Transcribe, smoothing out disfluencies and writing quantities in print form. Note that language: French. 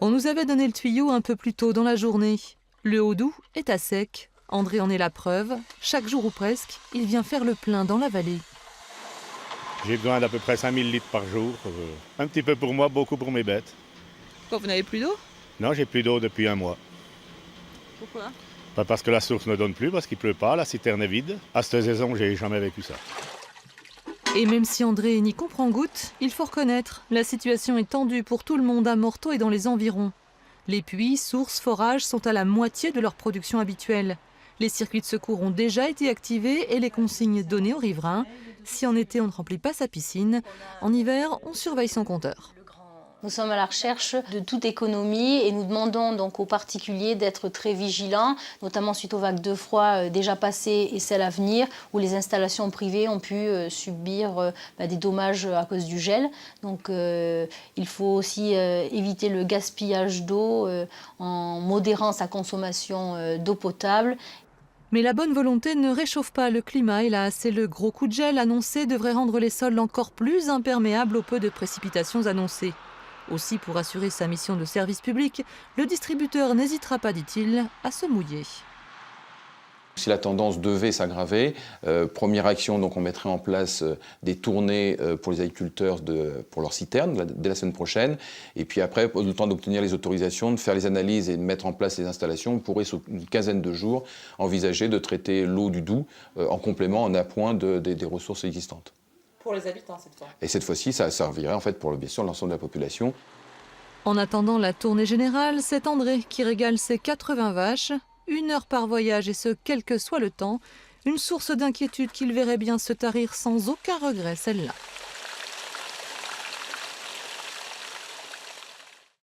On nous avait donné le tuyau un peu plus tôt dans la journée. Le Haut-Doubs est à sec. André en est la preuve. Chaque jour ou presque, il vient faire le plein dans la vallée. J'ai besoin d'à peu près 5000 litres par jour. Un petit peu pour moi, beaucoup pour mes bêtes. Quand vous n'avez plus d'eau? Non, j'ai plus d'eau depuis un mois. Pourquoi? Pas parce que la source ne donne plus, parce qu'il pleut pas, la citerne est vide. À cette saison, j'ai jamais vécu ça. Et même si André n'y comprend goutte, il faut reconnaître, la situation est tendue pour tout le monde à Morteau et dans les environs. Les puits, sources, forages sont à la moitié de leur production habituelle. Les circuits de secours ont déjà été activés et les consignes données aux riverains. Si en été on ne remplit pas sa piscine, en hiver on surveille son compteur. Nous sommes à la recherche de toute économie et nous demandons donc aux particuliers d'être très vigilants, notamment suite aux vagues de froid déjà passées et celles à venir, où les installations privées ont pu subir des dommages à cause du gel. Donc il faut aussi éviter le gaspillage d'eau en modérant sa consommation d'eau potable. Mais la bonne volonté ne réchauffe pas le climat, hélas, et le gros coup de gel annoncé devrait rendre les sols encore plus imperméables au peu de précipitations annoncées. Aussi, pour assurer sa mission de service public, le distributeur n'hésitera pas, dit-il, à se mouiller. Si la tendance devait s'aggraver, première action, donc on mettrait en place des tournées pour les agriculteurs pour leurs citernes dès la semaine prochaine. Et puis après, le temps d'obtenir les autorisations, de faire les analyses et de mettre en place les installations, on pourrait, sous une quinzaine de jours, envisager de traiter l'eau du Doubs en complément, en appoint des ressources existantes. Pour les habitants, cette fois. Et cette fois-ci, ça servirait en fait pour bien sûr l'ensemble de la population. En attendant la tournée générale, c'est André qui régale ses 80 vaches. 1 heure par voyage et ce, quel que soit le temps. Une source d'inquiétude qu'il verrait bien se tarir sans aucun regret, celle-là.